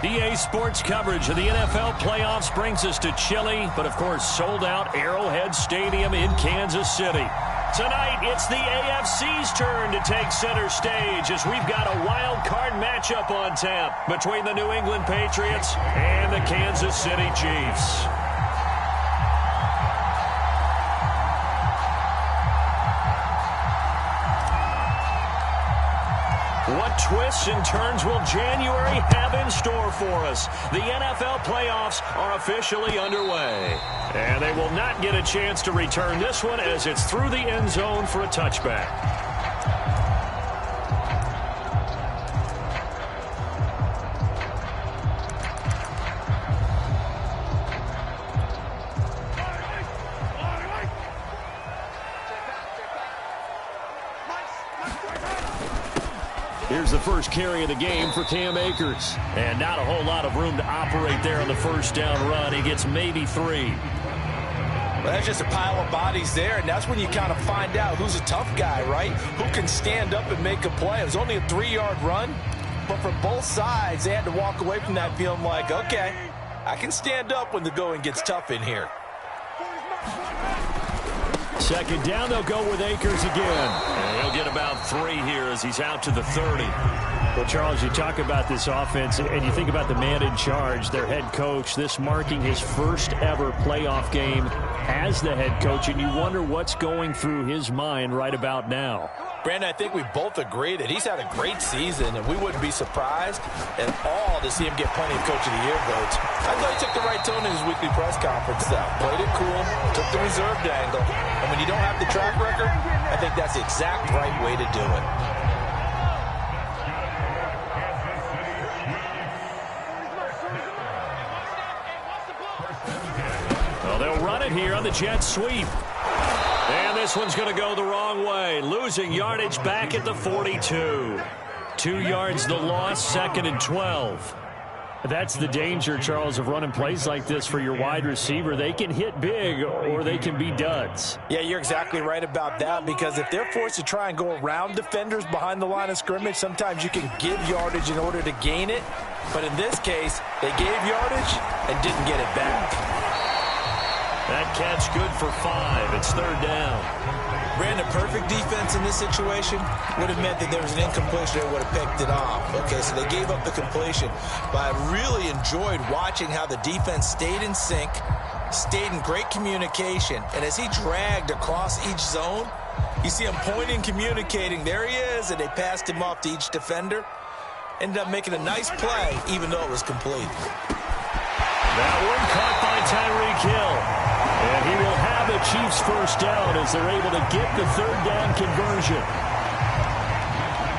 EA Sports coverage of the NFL playoffs brings us to chilly, but of course sold-out Arrowhead Stadium in Kansas City. Tonight, it's the AFC's turn to take center stage as we've got a wild card matchup on tap between the New England Patriots and the Kansas City Chiefs. What twists and turns will January have in store for us? The NFL playoffs are officially underway. And they will not get a chance to return this one as it's through the end zone for a touchback. Here's the first carry of the game for Cam Akers. And not a whole lot of room to operate there on the first down run. He gets maybe 3. Well, that's just a pile of bodies there, and that's when you kind of find out who's a tough guy, right? Who can stand up and make a play. It was only a 3-yard run, but for both sides, they had to walk away from that feeling like, okay, I can stand up when the going gets tough in here. Second down, they'll go with Akers again. And he'll get about 3 here as he's out to the 30. Well, Charles, you talk about this offense, and you think about the man in charge, their head coach, this marking his first ever playoff game as the head coach, and you wonder what's going through his mind right about now. Brandon, I think we both agree that he's had a great season, and we wouldn't be surprised at all to see him get plenty of Coach of the Year votes. I thought he took the right tone in his weekly press conference, though. Played it cool, took the reserved angle, and when you don't have the track record, I think that's the exact right way to do it. Well, they'll run it here on the jet sweep. And this one's going to go the wrong way. Losing yardage back at the 42. 2 yards the loss, 2nd and 12. That's the danger, Charles, of running plays like this for your wide receiver. They can hit big or they can be duds. Yeah, you're exactly right about that, because if they're forced to try and go around defenders behind the line of scrimmage, sometimes you can give yardage in order to gain it. But in this case, they gave yardage and didn't get it back. That catch good for 5. It's 3rd down. Ran a perfect defense in this situation. Would have meant that there was an incompletion that would have picked it off. Okay, so they gave up the completion. But I really enjoyed watching how the defense stayed in sync, stayed in great communication. And as he dragged across each zone, you see him pointing, communicating. There he is, and they passed him off to each defender. Ended up making a nice play, even though it was complete. That one caught by Tyreek Hill. And he will have the Chiefs first down as they're able to get the 3rd down conversion.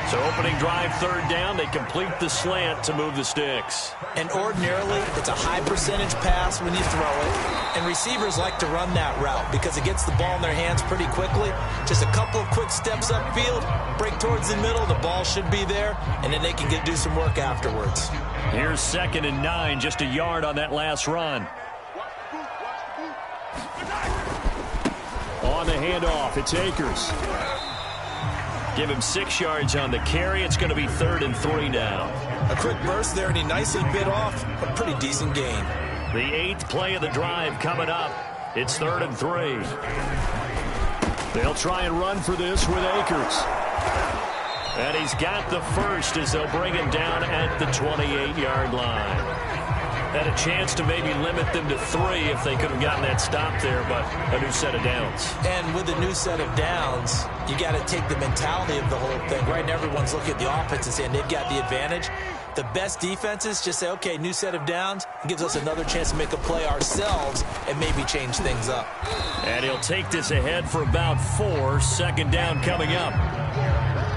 So opening drive, 3rd down, they complete the slant to move the sticks. And ordinarily, it's a high percentage pass when you throw it. And receivers like to run that route because it gets the ball in their hands pretty quickly. Just a couple of quick steps upfield, break towards the middle, the ball should be there, and then they can do some work afterwards. Here's 2nd and 9, just a yard on that last run. On the handoff, it's Akers. Give him 6 yards on the carry. It's going to be 3rd and 3 now. A quick burst there, and he nicely bit off a pretty decent gain. The 8th play of the drive coming up. It's 3rd and 3. They'll try and run for this with Akers. And he's got the first as they'll bring him down at the 28-yard line. Had a chance to maybe limit them to 3 if they could have gotten that stop there, but a new set of downs. And with a new set of downs, you got to take the mentality of the whole thing. Right now, everyone's looking at the offense and saying they've got the advantage. The best defenses just say, okay, new set of downs. It gives us another chance to make a play ourselves and maybe change things up. And he'll take this ahead for about 4. 2nd down coming up.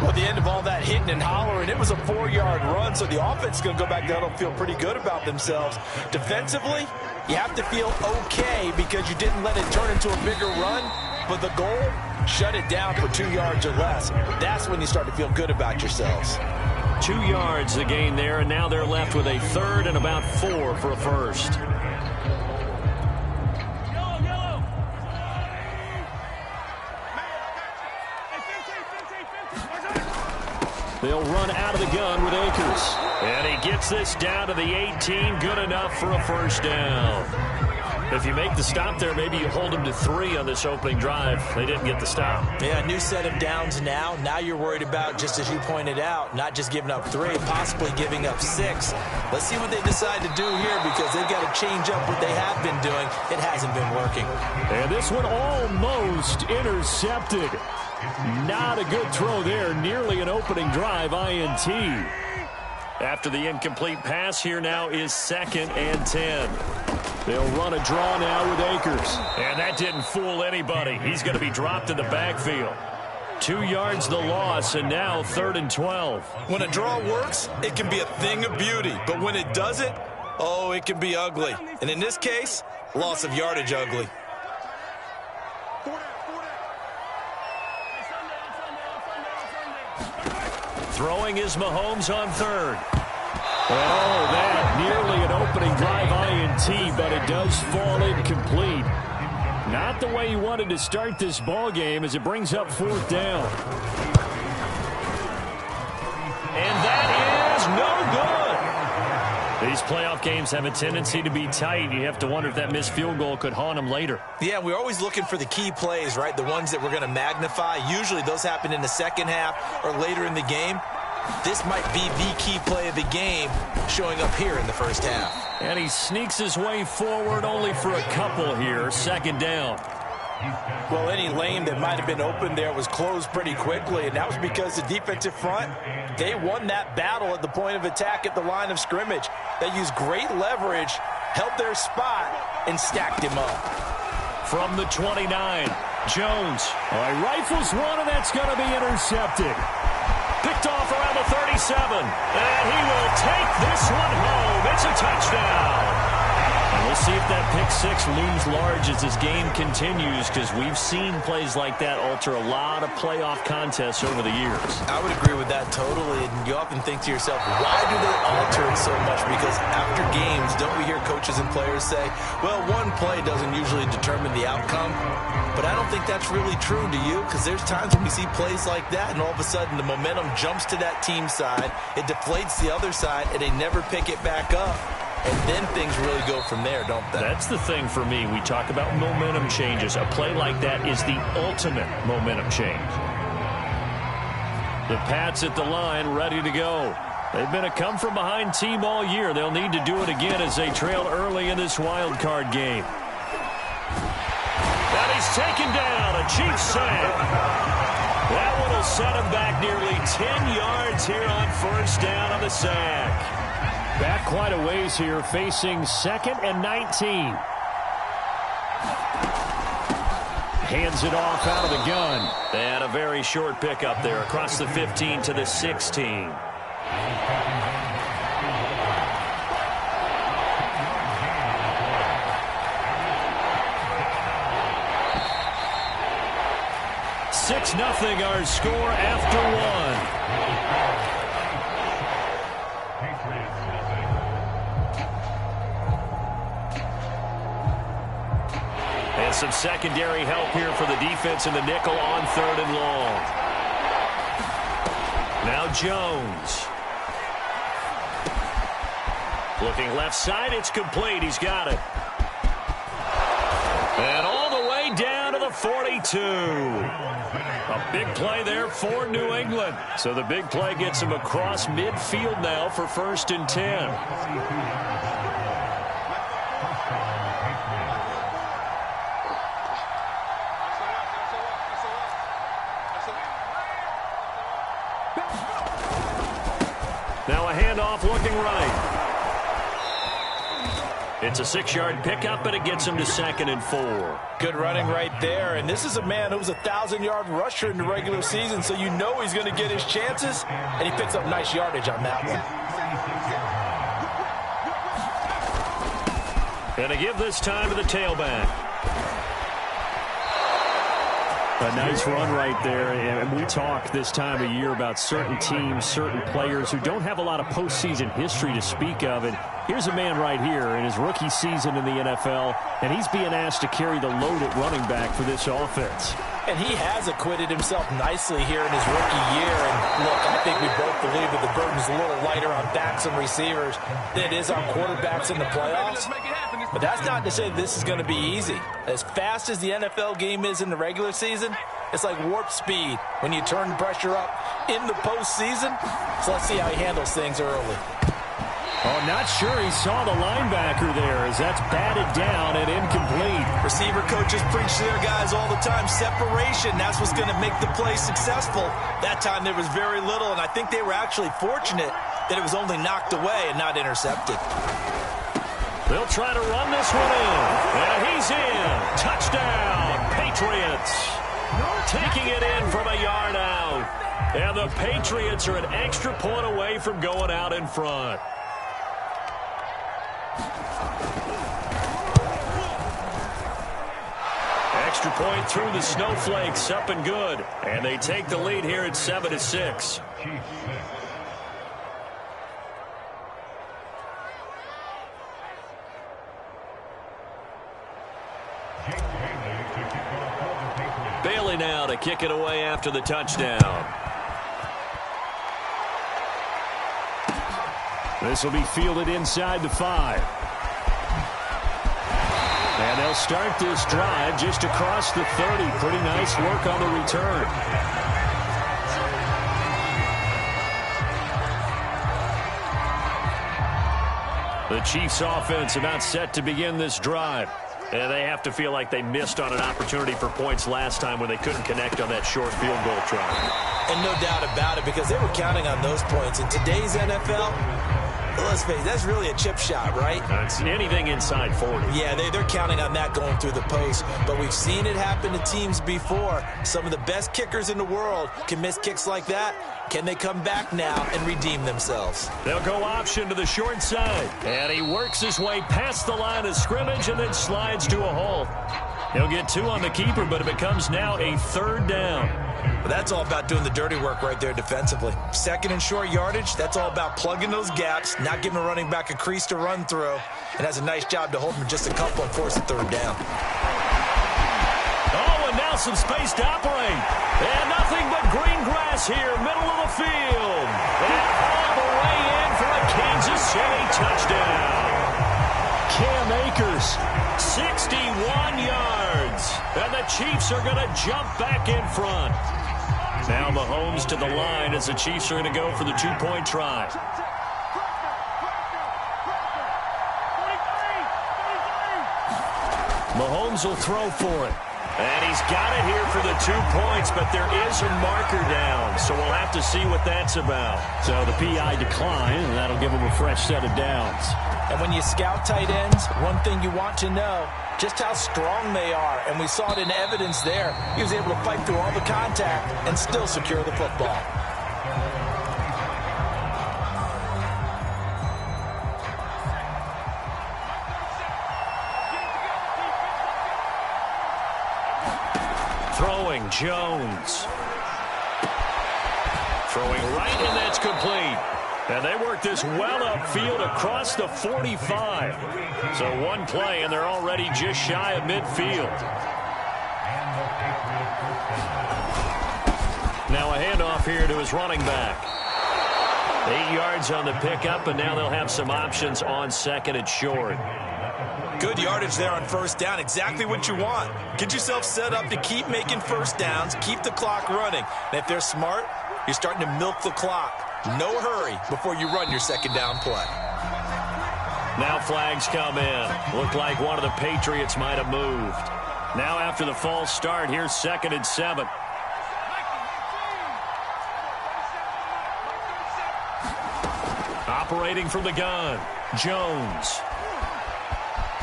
Well, at the end of all that hitting and hollering, it was a 4-yard run, so the offense is going to go back down and feel pretty good about themselves. Defensively, you have to feel okay because you didn't let it turn into a bigger run, but the goal, shut it down for 2 yards or less. That's when you start to feel good about yourselves. 2 yards the gain there, and now they're left with a 3rd and about 4 for a first. They'll run out of the gun with Akers. And he gets gets this down to the 18. Good enough for a first down. If you make the stop there, maybe you hold them to 3 on this opening drive. They didn't get the stop. Yeah, new set of downs now. Now you're worried about, just as you pointed out, not just giving up 3, possibly giving up 6. Let's see what they decide to do here, because they've got to change up what they have been doing. It hasn't been working. And this one almost intercepted. Not a good throw there. Nearly an opening drive INT. After the incomplete pass, here now is 2nd and 10. They'll run a draw now with Akers. And that didn't fool anybody. He's going to be dropped in the backfield. 2 yards the loss, and now 3rd and 12. When a draw works, it can be a thing of beauty. But when it doesn't, oh, it can be ugly. And in this case, loss of yardage ugly. Throwing is Mahomes on 3rd. Oh, that nearly an opening drive INT, but it does fall incomplete. Not the way he wanted to start this ball game as it brings up 4th down. And that is no good. These playoff games have a tendency to be tight. You have to wonder if that missed field goal could haunt them later. Yeah, we're always looking for the key plays, right? The ones that we're going to magnify. Usually those happen in the second half or later in the game. This might be the key play of the game showing up here in the first half. And he sneaks his way forward only for a couple here. 2nd down. Well, any lane that might have been open there was closed pretty quickly, and that was because the defensive front, they won that battle at the point of attack at the line of scrimmage. They used great leverage, held their spot, and stacked him up. From the 29, Jones. He rifles one, and that's going to be intercepted. Picked off around the 37, and he will take this one home. It's a touchdown. And we'll see if that pick 6 looms large as this game continues, because we've seen plays like that alter a lot of playoff contests over the years. I would agree with that totally, and you often think to yourself, why do they alter it so much? Because after games, don't we hear coaches and players say, well, one play doesn't usually determine the outcome? But I don't think that's really true, do you? Because there's times when we see plays like that, and all of a sudden the momentum jumps to that team side, it deflates the other side, and they never pick it back up. And then things really go from there, don't they? That's the thing for me. We talk about momentum changes. A play like that is the ultimate momentum change. The Pats at the line, ready to go. They've been a come-from-behind team all year. They'll need to do it again as they trail early in this wild card game. And he's taken down. A Chiefs sack. That one will set him back nearly 10 yards here on 1st down on the sack. Back quite a ways here, facing 2nd and 19. Hands it off out of the gun. And a very short pickup there across the 15 to the 16. Six nothing our score after one. And some secondary help here for the defense in the nickel on 3rd and long. Now Jones. Looking left side, it's complete. He's got it. And all the way down to the 42. A big play there for New England. So the big play gets him across midfield now for 1st and 10. Now a handoff looking right. It's a 6-yard pickup, but it gets him to 2nd and 4. Good running right there. And this is a man who was a 1,000-yard rusher in the regular season, so you know he's going to get his chances, and he picks up nice yardage on that one. And to give this time to the tailback. A nice run right there, and we talk this time of year about certain teams, certain players who don't have a lot of postseason history to speak of, and here's a man right here in his rookie season in the NFL, and he's being asked to carry the load at running back for this offense. And he has acquitted himself nicely here in his rookie year. And look, I think we both believe that the burden's a little lighter on backs and receivers than it is on quarterbacks in the playoffs. But that's not to say this is going to be easy. As fast as the NFL game is in the regular season, it's like warp speed when you turn pressure up in the postseason. So let's see how he handles things early. Oh, not sure he saw the linebacker there as that's batted down and incomplete. Receiver coaches preach to their guys all the time. Separation, that's what's going to make the play successful. That time there was very little, and I think they were actually fortunate that it was only knocked away and not intercepted. They'll try to run this one in. And he's in. Touchdown, Patriots. Taking it in from a yard out. And the Patriots are an extra point away from going out in front. Extra point through the snowflakes, up and good. And they take the lead here at 7-6. Bailey now to kick it away after the touchdown. This will be fielded inside the 5. And they'll start this drive just across the 30. Pretty nice work on the return. The Chiefs offense about set to begin this drive. And they have to feel like they missed on an opportunity for points last time when they couldn't connect on that short field goal try. And no doubt about it, because they were counting on those points. In today's NFL, let's face it, that's really a chip shot, right? It's anything inside 40. Yeah, they're counting on that going through the post. But we've seen it happen to teams before. Some of the best kickers in the world can miss kicks like that. Can they come back now and redeem themselves? They'll go option to the short side. And he works his way past the line of scrimmage and then slides to a hole. He'll get 2 on the keeper, but it becomes now a 3rd down. Well, that's all about doing the dirty work right there defensively. 2nd and short yardage, that's all about plugging those gaps, not giving a running back a crease to run through. And has a nice job to hold him just a couple and force a 3rd down. Oh, and now some space to operate. And nothing but green grass here, middle of the field. And all the way in for a Kansas City touchdown. Cam Akers, 61 yards. And the Chiefs are going to jump back in front. Now Mahomes to the line as the Chiefs are going to go for the 2-point try. Mahomes will throw for it. And he's got it here for the 2 points, but there is a marker down, so we'll have to see what that's about. So the PI decline, and that'll give him a fresh set of downs. And when you scout tight ends, one thing you want to know, just how strong they are. And we saw it in evidence there. He was able to fight through all the contact and still secure the football. Throwing, Jones. Throwing right, and that's complete. And they work this well upfield across the 45. So one play, and they're already just shy of midfield. Now a handoff here to his running back. 8 yards on the pickup, and now they'll have some options on 2nd and short. Good yardage there on 1st down. Exactly what you want. Get yourself set up to keep making 1st downs, keep the clock running. And if they're smart, you're starting to milk the clock. No hurry before you run your 2nd down play. Now flags come in. Looked like one of the Patriots might have moved. Now after the false start, here's 2nd and 7. Operating from the gun, Jones.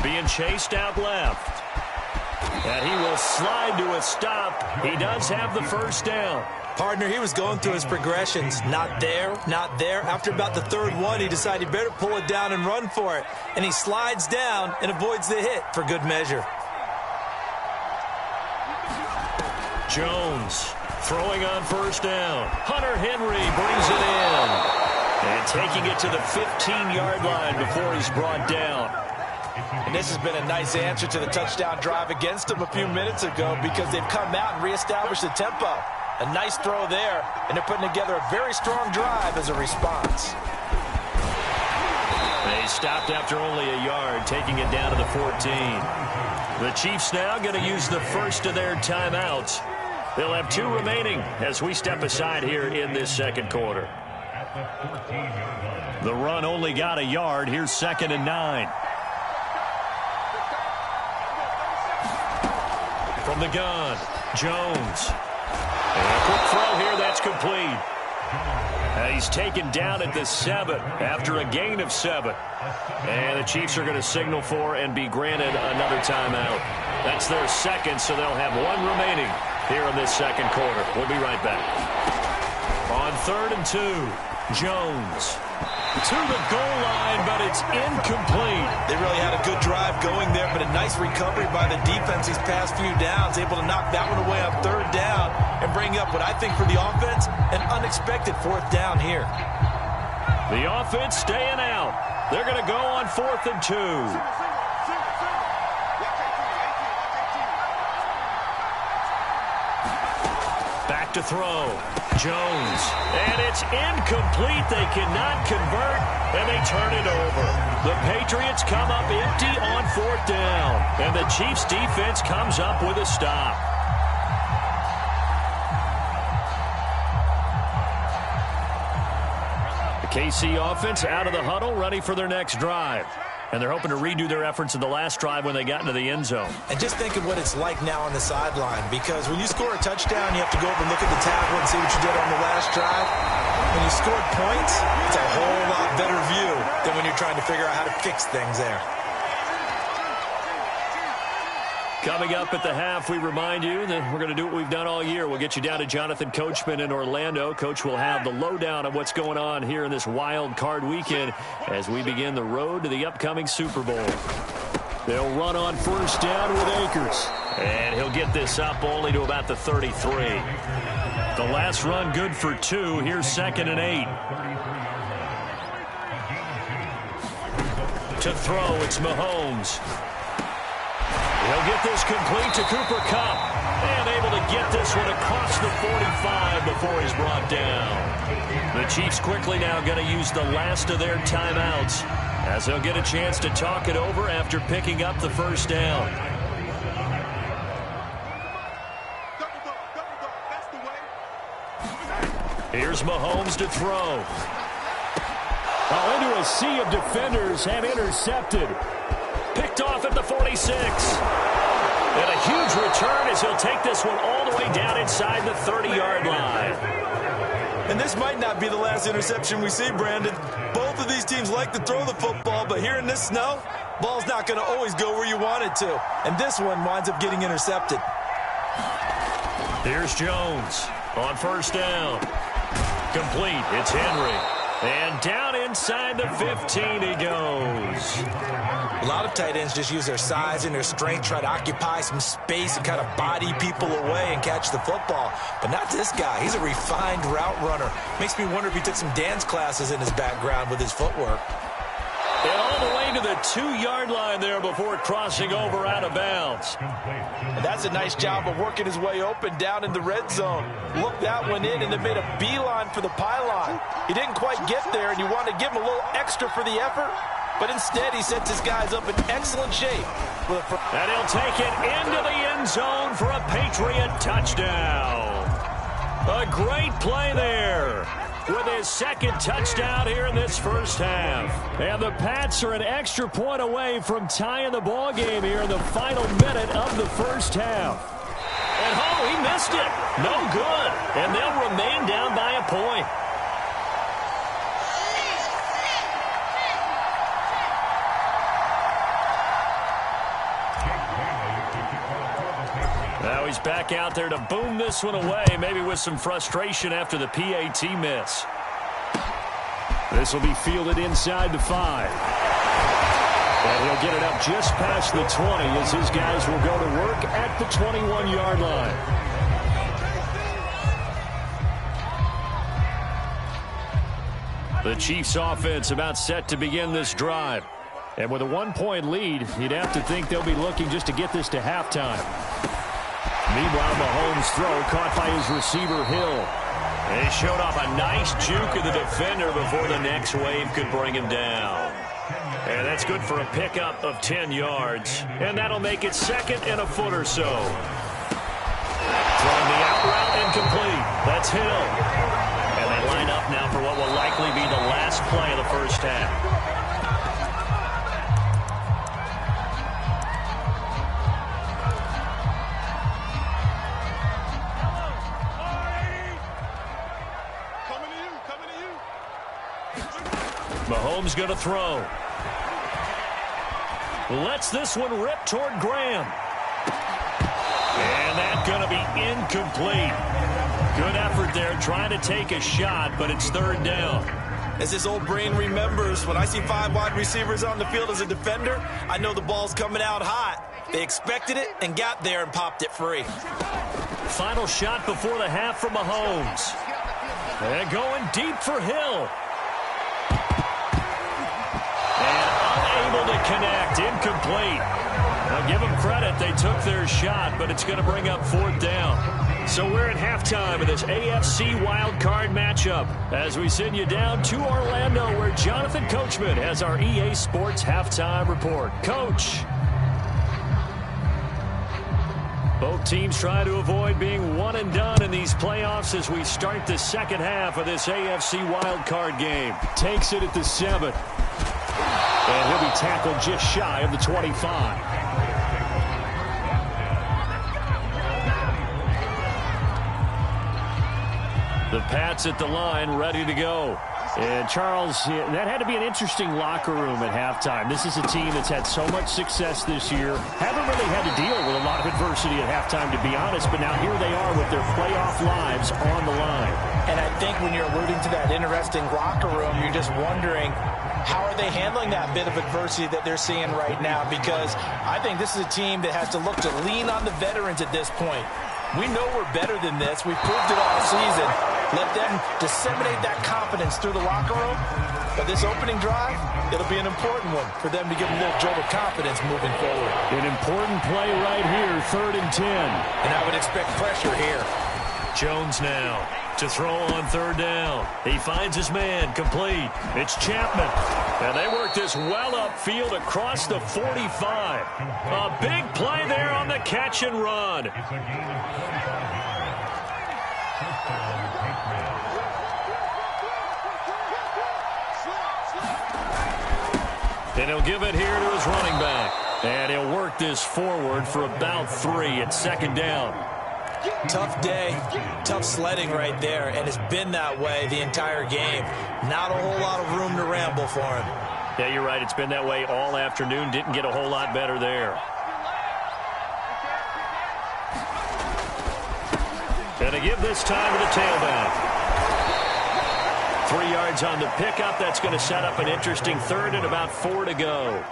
Being chased out left. And he will slide to a stop. He does have the 1st down. Partner, he was going through his progressions. Not there, not there. After about the 3rd one, he decided he better pull it down and run for it. And he slides down and avoids the hit for good measure. Jones throwing on 1st down. Hunter Henry brings it in. And taking it to the 15-yard line before he's brought down. And this has been a nice answer to the touchdown drive against them a few minutes ago because they've come out and reestablished the tempo. A nice throw there, and they're putting together a very strong drive as a response. They stopped after only a yard, taking it down to the 14. The Chiefs now going to use the first of their timeouts. They'll have 2 remaining as we step aside here in this second quarter. The run only got a yard. Here's 2nd and 9. From the gun, Jones. And a quick throw here, that's complete. He's taken down at the 7 after a gain of 7. And the Chiefs are going to signal for and be granted another timeout. That's their second, so they'll have 1 remaining here in this second quarter. We'll be right back. On 3rd and 2, Jones to the goal line, but it's incomplete. They really had a good drive going there, but a nice recovery by the defense these past few downs, able to knock that one away on 3rd down and bring up what I think for the offense, an unexpected 4th down here. The offense staying out. They're going to go on 4th and 2. Back to throw. Jones. And it's incomplete. They cannot convert, and they turn it over. The Patriots come up empty on 4th down, and the Chiefs defense comes up with a stop. The KC offense out of the huddle, ready for their next drive. And they're hoping to redo their efforts in the last drive when they got into the end zone. And just think of what it's like now on the sideline, because when you score a touchdown, you have to go over and look at the tablet and see what you did on the last drive. When you scored points, it's a whole lot better view than when you're trying to figure out how to fix things there. Coming up at the half, we remind you that we're going to do what we've done all year. We'll get you down to Jonathan Coachman in Orlando. Coach will have the lowdown of what's going on here in this wild card weekend as we begin the road to the upcoming Super Bowl. They'll run on 1st down with Akers. And he'll get this up only to about the 33. The last run good for 2. Here's 2nd and 8. To throw, it's Mahomes. He'll get this complete to Cooper Kupp. And able to get this one across the 45 before he's brought down. The Chiefs quickly now going to use the last of their timeouts as they'll get a chance to talk it over after picking up the 1st down. Here's Mahomes to throw. Into a sea of defenders and intercepted. Picked off at the 46. And a huge return as he'll take this one all the way down inside the 30-yard line. And this might not be the last interception we see, Brandon. Both of these teams like to throw the football, but here in this snow, ball's not going to always go where you want it to. And this one winds up getting intercepted. Here's Jones on 1st down. Complete. It's Henry. And down inside the 15 he goes. A lot of tight ends just use their size and their strength, try to occupy some space and kind of body people away and catch the football. But not this guy. He's a refined route runner. Makes me wonder if he took some dance classes in his background with his footwork. And all the way to the 2-yard line there before crossing over out of bounds. And that's a nice job of working his way open down in the red zone. Looked that one in and then made a beeline for the pylon. He didn't quite get there, and you want to give him a little extra for the effort. But instead, he sets his guys up in excellent shape. And he'll take it into the end zone for a Patriot touchdown. A great play there with his 2nd touchdown here in this 1st half. And the Pats are an extra point away from tying the ball game here in the final minute of the 1st half. And he missed it. No good. And they'll remain down by a point. Now he's back out there to boom this one away, maybe with some frustration after the PAT miss. This will be fielded inside the 5. And he'll get it up just past the 20 as his guys will go to work at the 21-yard line. The Chiefs offense about set to begin this drive. And with a 1-point lead, you'd have to think they'll be looking just to get this to halftime. Meanwhile, Mahomes' throw caught by his receiver, Hill. And he showed off a nice juke of the defender before the next wave could bring him down. And that's good for a pickup of 10 yards. And that'll make it 2nd and a foot or so. Throwing the out route incomplete. That's Hill. And they line up now for what will likely be the last play of the first half. Mahomes going to throw. Lets this one rip toward Graham. And that's going to be incomplete. Good effort there trying to take a shot, but it's 3rd down. As his old brain remembers, when I see 5 wide receivers on the field as a defender, I know the ball's coming out hot. They expected it and got there and popped it free. Final shot before the half for Mahomes. And going deep for Hill. Unable to connect, incomplete. Now give them credit, they took their shot, but it's going to bring up 4th down. So we're at halftime of this AFC Wildcard matchup as we send you down to Orlando where Jonathan Coachman has our EA Sports Halftime Report. Coach. Both teams try to avoid being one and done in these playoffs as we start the second half of this AFC Wildcard game. Takes it at the 7. And he'll be tackled just shy of the 25. The Pats at the line, ready to go. And Charles, that had to be an interesting locker room at halftime. This is a team that's had so much success this year. Haven't really had to deal with a lot of adversity at halftime, to be honest. But now here they are with their playoff lives on the line. And I think when you're alluding to that interesting locker room, you're just wondering, how are they handling that bit of adversity that they're seeing right now? Because I think this is a team that has to look to lean on the veterans at this point. We know we're better than this. We've proved it all season. Let them disseminate that confidence through the locker room. But this opening drive, it'll be an important one for them to give a little jolt of confidence moving forward. An important play right here, 3rd and 10. And I would expect pressure here. Jones now to throw on 3rd down. He finds his man, complete. It's Chapman. And they work this well upfield across the 45. A big play there on the catch and run. And he'll give it here to his running back. And he'll work this forward for about 3 at 2nd down. Tough day, tough sledding right there, and it's been that way the entire game. Not a whole lot of room to ramble for him. Yeah, you're right. It's been that way all afternoon. Didn't get a whole lot better there. And to give this time to the tailback. 3 yards on the pickup. That's going to set up an interesting 3rd and about 4 to go.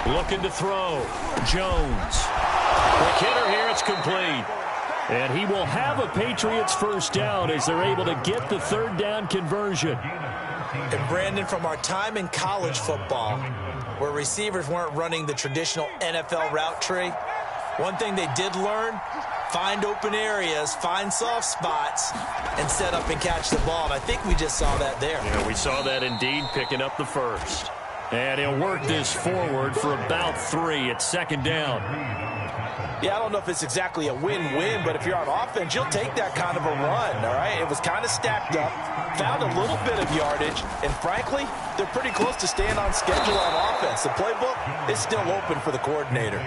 Looking to throw. Jones. Quick hitter here. It's complete. And he will have a Patriots first down as they're able to get the 3rd down conversion. And Brandon, from our time in college football, where receivers weren't running the traditional NFL route tree, one thing they did learn, find open areas, find soft spots, and set up and catch the ball. And I think we just saw that there. Yeah, we saw that indeed, picking up the first. And he'll work this forward for about 3 at 2nd down. Yeah, I don't know if it's exactly a win-win, but if you're on offense, you'll take that kind of a run, all right? It was kind of stacked up, found a little bit of yardage, and frankly, they're pretty close to staying on schedule on offense. The playbook is still open for the coordinator.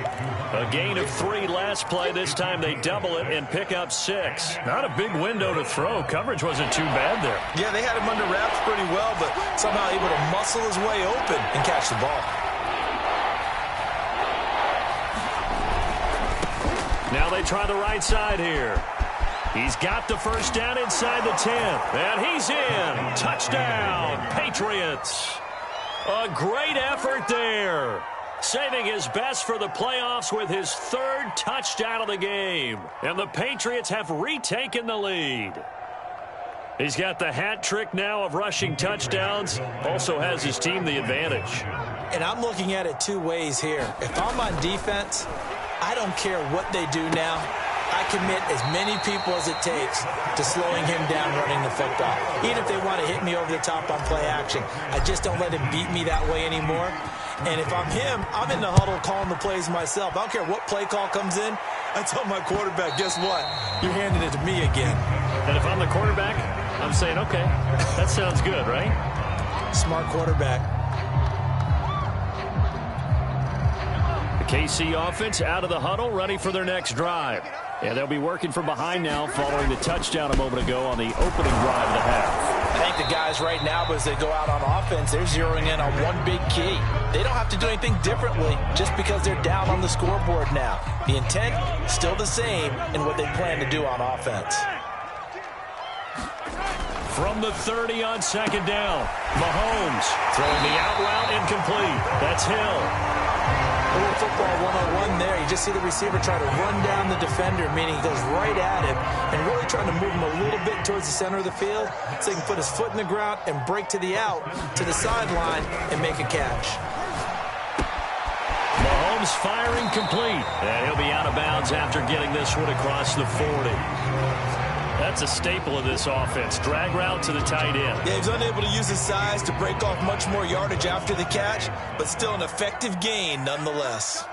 A gain of 3 last play. This time they double it and pick up 6. Not a big window to throw. Coverage wasn't too bad there. Yeah, they had him under wraps pretty well, but somehow able to muscle his way open and catch the ball. Now they try the right side here. He's got the first down inside the 10. And he's in. Touchdown, Patriots. A great effort there. Saving his best for the playoffs with his third touchdown of the game. And the Patriots have retaken the lead. He's got the hat trick now of rushing touchdowns. Also has his team the advantage. And I'm looking at it two ways here. If I'm on defense, I don't care what they do now. I commit as many people as it takes to slowing him down running the football. Even if they want to hit me over the top on play action, I just don't let him beat me that way anymore. And if I'm him, I'm in the huddle calling the plays myself. I don't care what play call comes in. I tell my quarterback, guess what? You're handing it to me again. And if I'm the quarterback, I'm saying, okay, that sounds good, right? Smart quarterback. The KC offense out of the huddle, ready for their next drive. And they'll be working from behind now following the touchdown a moment ago on the opening drive of the half. I think the guys right now, as they go out on offense, they're zeroing in on one big key. They don't have to do anything differently just because they're down on the scoreboard now. The intent, still the same in what they plan to do on offense. From the 30 on second down, Mahomes throwing the out route incomplete. That's Hill. A little football 101 there. You just see the receiver try to run down the defender, meaning he goes right at him and really trying to move him a little bit towards the center of the field so he can put his foot in the ground and break to the out, to the sideline, and make a catch. Mahomes firing complete. And he'll be out of bounds after getting this one across the 40. That's a staple of this offense. Drag route to the tight end. Yeah, he's unable to use his size to break off much more yardage after the catch, but still an effective gain nonetheless.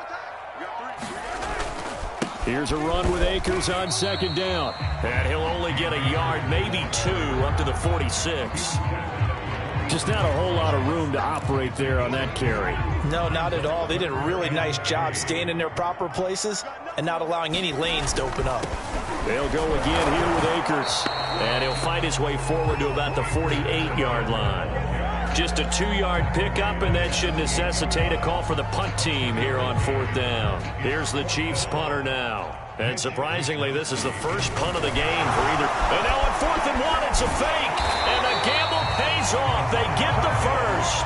Here's a run with Akers on second down. And he'll only get a yard, maybe two, up to the 46. Just not a whole lot of room to operate there on that carry. No, not at all. They did a really nice job staying in their proper places and not allowing any lanes to open up. They'll go again here with Akers. And he'll fight his way forward to about the 48-yard line. Just a 2-yard pickup, and that should necessitate a call for the punt team here on fourth down. Here's the Chiefs punter now. And surprisingly, this is the first punt of the game for either. And now on 4th and 1, it's a fake. And the gamble pays off. They get the first.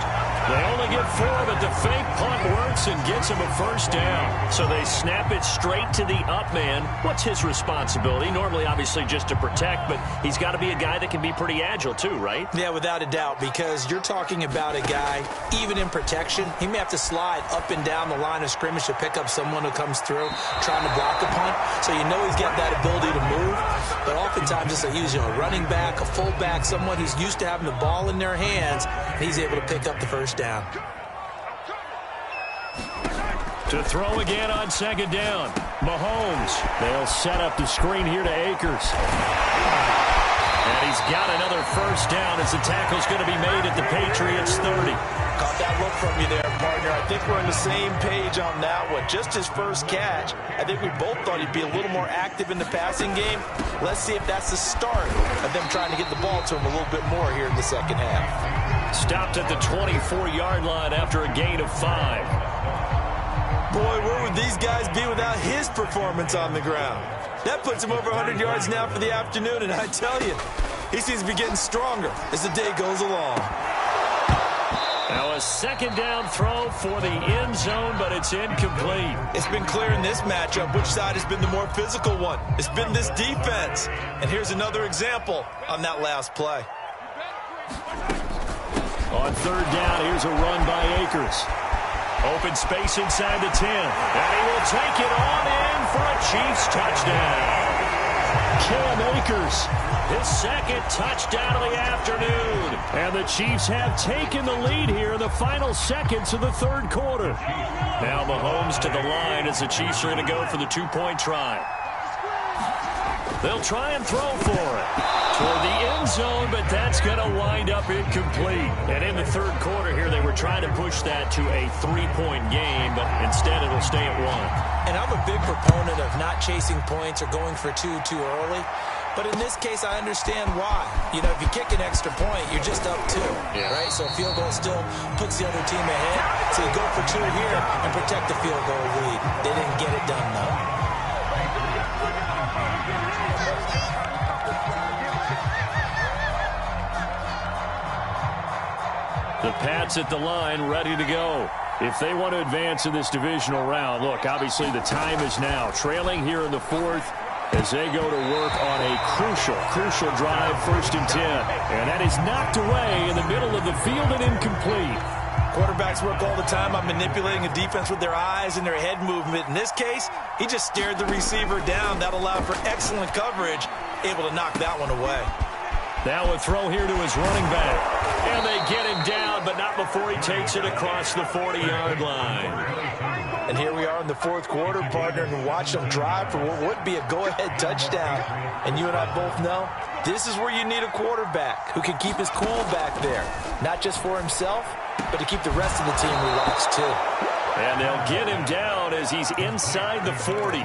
They only get 4, but the fake punt works and gets him a first down. So they snap it straight to the up man. What's his responsibility? Normally, obviously, just to protect, but he's got to be a guy that can be pretty agile too, right? Yeah, without a doubt, because you're talking about a guy, even in protection, he may have to slide up and down the line of scrimmage to pick up someone who comes through trying to block a punt. So you know he's got that ability to move, but oftentimes it's usually a running back, a fullback, someone who's used to having the ball in their hands, and he's able to pick up the first down. To throw again on second down, Mahomes. They'll set up the screen here to Akers. And he's got another first down as the tackle's going to be made at the Patriots 30. Caught that look from you there, partner. I think we're on the same page on that one. Just his first catch. I think we both thought he'd be a little more active in the passing game. Let's see if that's the start of them trying to get the ball to him a little bit more here in the second half. Stopped at the 24-yard line after a gain of 5. Boy, where would these guys be without his performance on the ground? That puts him over 100 yards now for the afternoon, and I tell you, he seems to be getting stronger as the day goes along. Now a second down throw for the end zone, but it's incomplete. It's been clear in this matchup which side has been the more physical one. It's been this defense. And here's another example on that last play. On third down, here's a run by Akers. Open space inside the 10. And he will take it on in for a Chiefs touchdown. Cam Akers, his second touchdown of the afternoon. And the Chiefs have taken the lead here in the final seconds of the third quarter. Now Mahomes to the line as the Chiefs are going to go for the two-point try. They'll try and throw for it toward the end zone, but that's going to wind up incomplete. And in the third quarter here, they were trying to push that to a three-point game, but instead it'll stay at 1. And I'm a big proponent of not chasing points or going for two too early. But in this case, I understand why. You know, if you kick an extra point, you're just up 2, right? So a field goal still puts the other team ahead. So you go for 2 here and protect the field goal lead. They didn't get it done, though. The The Pats at the line, ready to go. If they want to advance in this divisional round, look, obviously the time is now. Trailing here in the fourth as they go to work on a crucial drive, 1st and 10. And that is knocked away in the middle of the field and incomplete. Quarterbacks work all the time on manipulating a defense with their eyes and their head movement. In this case, he just stared the receiver down. That allowed for excellent coverage, able to knock that one away. Now a throw here to his running back. And they get him down, but not before he takes it across the 40-yard line. And here we are in the fourth quarter, partner, and watch them drive for what would be a go-ahead touchdown. And you and I both know this is where you need a quarterback who can keep his cool back there. Not just for himself, but to keep the rest of the team relaxed too. And they'll get him down as he's inside the 40.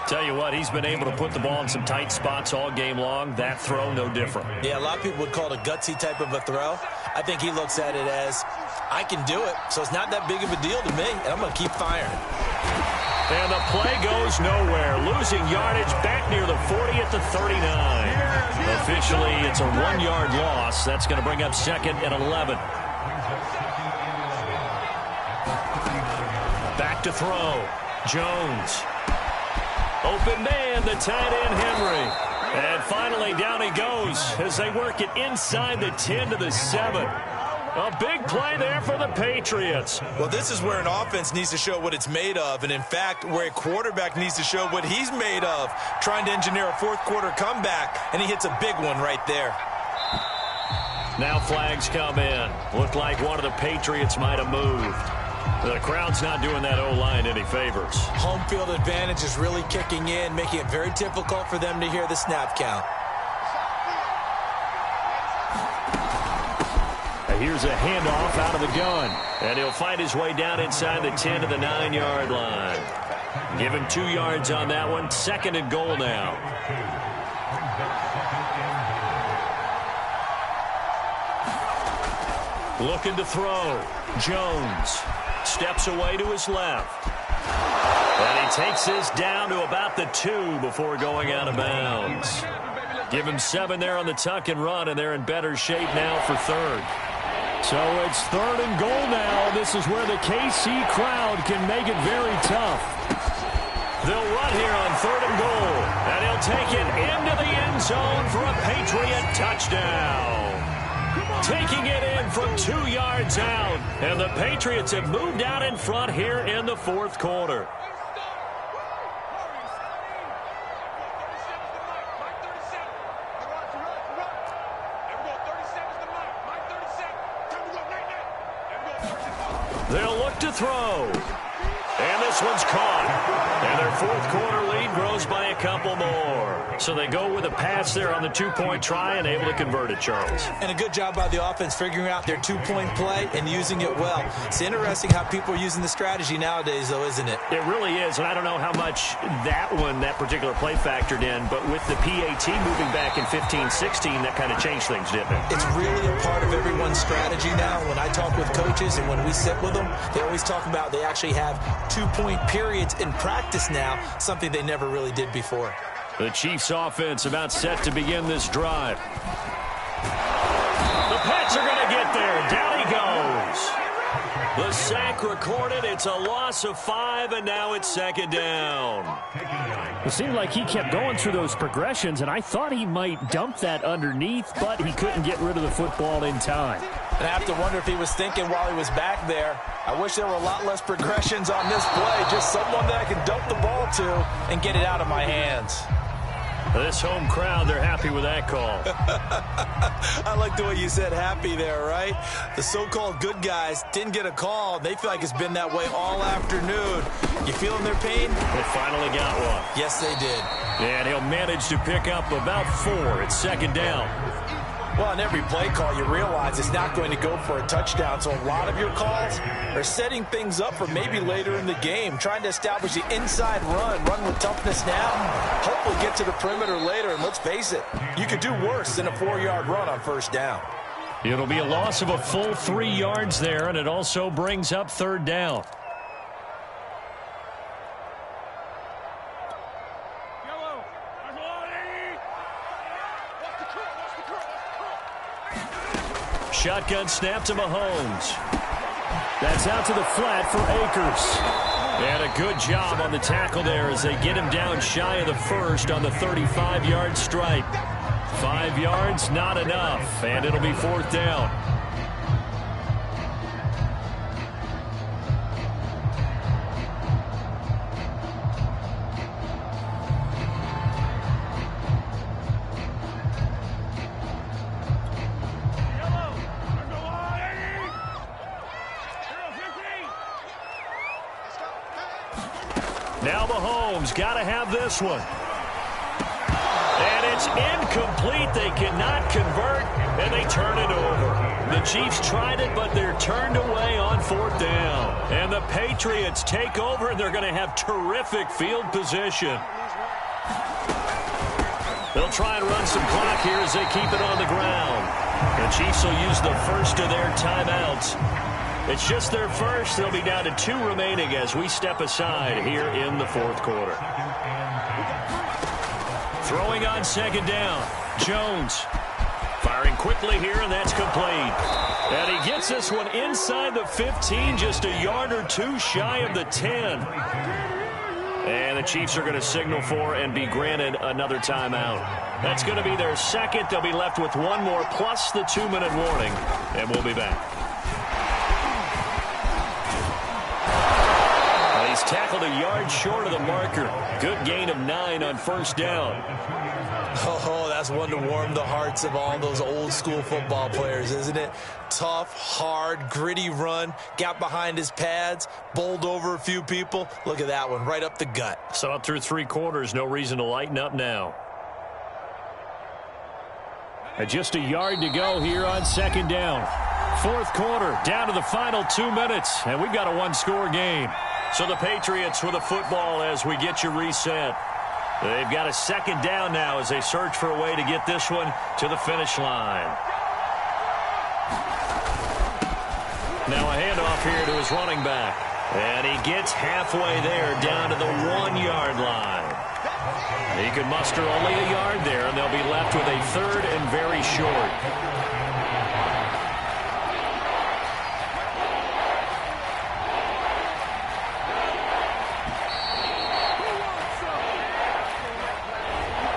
Tell you what, he's been able to put the ball in some tight spots all game long. That throw, no different. Yeah, a lot of people would call it a gutsy type of a throw. I think he looks at it as, I can do it, so it's not that big of a deal to me, and I'm going to keep firing. And the play goes nowhere. Losing yardage back near the 40 at the 39. Officially, it's a 1-yard loss. That's going to bring up 2nd and 11. Back to throw. Jones. Open man, the tight end, Henry. And finally, down he goes as they work it inside the 10 to the 7. A big play there for the Patriots. Well, this is where an offense needs to show what it's made of. And, in fact, where a quarterback needs to show what he's made of. Trying to engineer a fourth-quarter comeback, and he hits a big one right there. Now flags come in. Looked like one of the Patriots might have moved. The crowd's not doing that O-line any favors. Home field advantage is really kicking in, making it very difficult for them to hear the snap count. Here's a handoff out of the gun. And he'll find his way down inside the 10 to the 9-yard line. Give him 2 yards on that one. 2nd and goal now. Looking to throw. Jones steps away to his left. And he takes this down to about the 2 before going out of bounds. Give him 7 there on the tuck and run, and they're in better shape now for 3rd. So it's 3rd and goal now. This is where the KC crowd can make it very tough. They'll run here on 3rd and goal, and he'll take it into the end zone for a Patriot touchdown. Taking it in from 2 yards out, and the Patriots have moved out in front here in the 4th quarter. They'll look to throw. And this one's caught. And their 4th quarter lead grows by a couple more. So they go with a pass there on the 2-point try and able to convert it, Charles. And a good job by the offense figuring out their 2-point play and using it well. It's interesting how people are using the strategy nowadays, though, isn't it? It really is, and I don't know how much that particular play factored in, but with the PAT moving back in 15-16, that kind of changed things, didn't it? It's really a part of everyone's strategy now. When I talk with coaches and when we sit with them, they always talk about they actually have 2-point periods in practice now, something they never really did before. The Chiefs offense about set to begin this drive. The Pats are going to get there. Down he goes. The sack recorded. It's a loss of 5, and now it's 2nd down. It seemed like he kept going through those progressions, and I thought he might dump that underneath, but he couldn't get rid of the football in time. And I have to wonder if he was thinking while he was back there, I wish there were a lot less progressions on this play, just someone that I can dump the ball to and get it out of my hands. This home crowd, they're happy with that call. I like the way you said happy there, right? The so-called good guys didn't get a call. They feel like it's been that way all afternoon. You feeling their pain? They finally got one. Yes, they did. And he'll manage to pick up about 4. It's 2nd down. Well, on every play call, you realize it's not going to go for a touchdown. So a lot of your calls are setting things up for maybe later in the game, trying to establish the inside run with toughness now, hopefully get to the perimeter later. And let's face it, you could do worse than a 4-yard run on 1st down. It'll be a loss of a full 3 yards there, and it also brings up 3rd down. shotgun snap to Mahomes. That's out to the flat for Akers. And a good job on the tackle there as they get him down shy of the first on the 35-yard stripe. 5 yards, not enough, and it'll be 4th down. Now Mahomes got to have this one. And it's incomplete. They cannot convert, and they turn it over. The Chiefs tried it, but they're turned away on 4th down. And the Patriots take over, and they're going to have terrific field position. They'll try and run some clock here as they keep it on the ground. The Chiefs will use the first of their timeouts. It's just their first. They'll be down to 2 remaining as we step aside here in the 4th quarter. Throwing on 2nd down. Jones firing quickly here, and that's complete. And he gets this one inside the 15, just a yard or 2 shy of the 10. And the Chiefs are going to signal for and be granted another timeout. That's going to be their second. They'll be left with 1 more plus the 2-minute warning, and we'll be back. He's tackled a yard short of the marker. Good gain of 9 on 1st down. Oh, that's one to warm the hearts of all those old school football players, isn't it? Tough, hard, gritty run. Got behind his pads, bowled over a few people. Look at that one, right up the gut. So up through 3 quarters, no reason to lighten up now. And just a yard to go here on 2nd down. 4th quarter, down to the final 2 minutes, and we've got a 1-score game. So the Patriots with the football as we get you reset. They've got a 2nd down now as they search for a way to get this one to the finish line. Now a handoff here to his running back. And he gets halfway there down to the 1-yard line. He can muster only a yard there, and they'll be left with a 3rd and very short.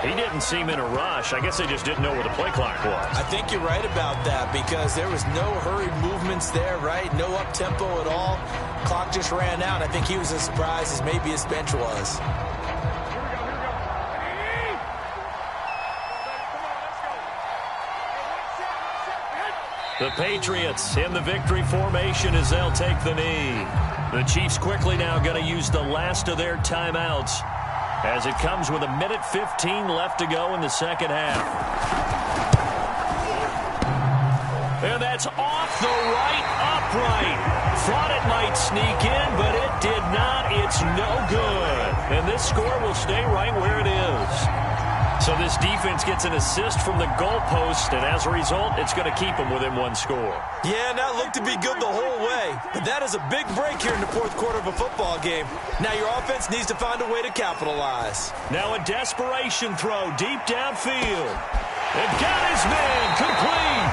He didn't seem in a rush. I guess they just didn't know where the play clock was. I think you're right about that because there was no hurried movements there, right? No up-tempo at all. Clock just ran out. I think he was as surprised as maybe his bench was. The Patriots in the victory formation as they'll take the knee. The Chiefs quickly now going to use the last of their timeouts as it comes with 1:15 left to go in the 2nd half. And that's off the right upright. Thought it might sneak in, but it did not. It's no good. And this score will stay right where it is. So this defense gets an assist from the goalpost, and as a result, it's going to keep them within 1 score. Yeah, and that looked to be good the whole way. But that is a big break here in the 4th quarter of a football game. Now your offense needs to find a way to capitalize. Now a desperation throw deep downfield. And got his man complete.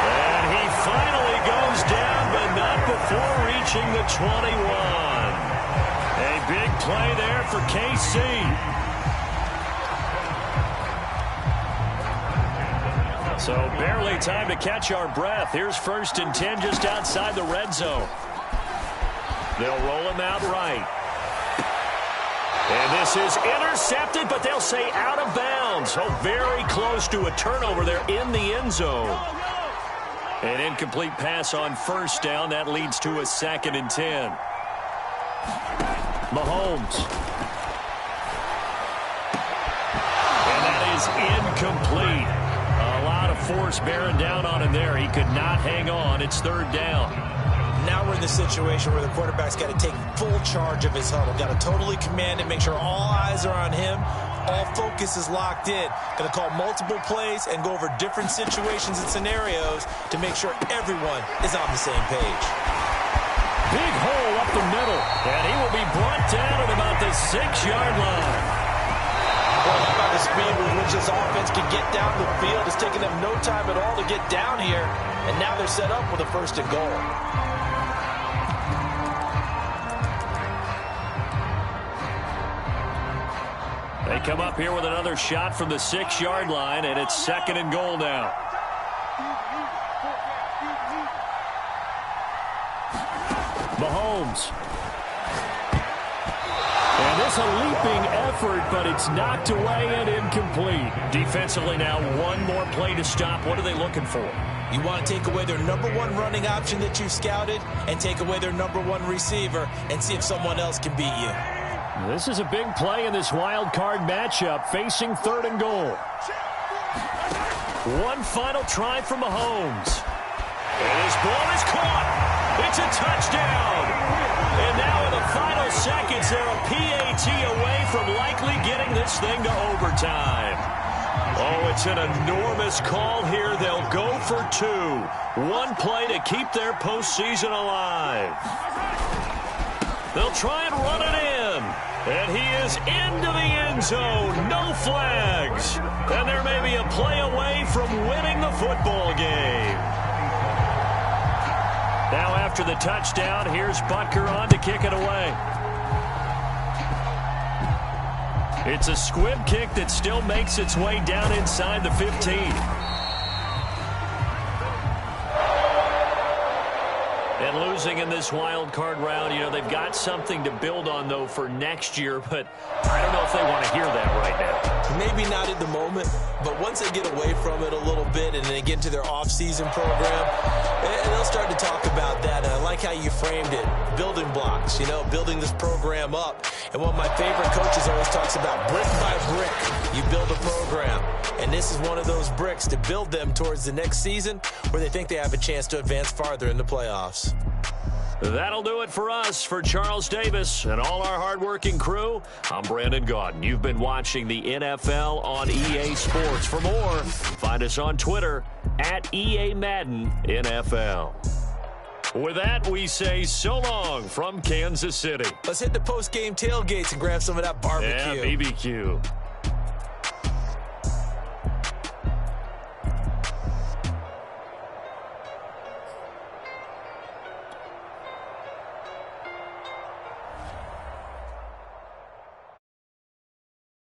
And he finally goes down, but not before reaching the 21. A big play there for KC. So barely time to catch our breath. Here's 1st and 10 just outside the red zone. They'll roll him out right. And this is intercepted, but they'll say out of bounds. So very close to a turnover there in the end zone. An incomplete pass on 1st down. That leads to a 2nd and 10. Mahomes. And that is incomplete. A lot of force bearing down on him there. He could not hang on. It's 3rd down. Now we're in the situation where the quarterback's got to take full charge of his huddle. Got to totally command it, make sure all eyes are on him. All focus is locked in. Going to call multiple plays and go over different situations and scenarios to make sure everyone is on the same page. Big hole up the middle. And he will be brought down at about the 6-yard line. Boy, how about the speed with which this offense can get down the field? It's taking them no time at all to get down here, and now they're set up with a 1st and goal. They come up here with another shot from the 6-yard line, and it's 2nd and goal now. Mahomes. And this a leaping effort, but it's knocked away and incomplete. Defensively now, one more play to stop. What are they looking for? You want to take away their #1 running option that you've scouted and take away their #1 receiver and see if someone else can beat you. This is a big play in this wild card matchup, facing 3rd and goal. One final try from Mahomes. And his ball is caught. It's a touchdown. And now in the final seconds, they're a PAT away from likely getting this thing to overtime. Oh, it's an enormous call here. They'll go for 2. One play to keep their postseason alive. They'll try and run it in. And he is into the end zone. No flags. And there may be a play away from winning the football game. Now after the touchdown, here's Butker on to kick it away. It's a squib kick that still makes its way down inside the 15. And losing in this wild card round, you know, they've got something to build on, though, for next year. But I don't know if they want to hear that right now. Maybe not at the moment, but once they get away from it a little bit and they get into their off-season program, they'll start to talk about that. And I like how you framed it. Building blocks, you know, building this program up. And one of my favorite coaches always talks about brick by brick, you build a program. And this is one of those bricks to build them towards the next season where they think they have a chance to advance farther in the playoffs. That'll do it for us. For Charles Davis and all our hardworking crew, I'm Brandon Gaudin. You've been watching the NFL on EA Sports. For more, find us on Twitter at EA Madden NFL. With that, we say so long from Kansas City. Let's hit the post-game tailgates and grab some of that barbecue. Yeah, BBQ.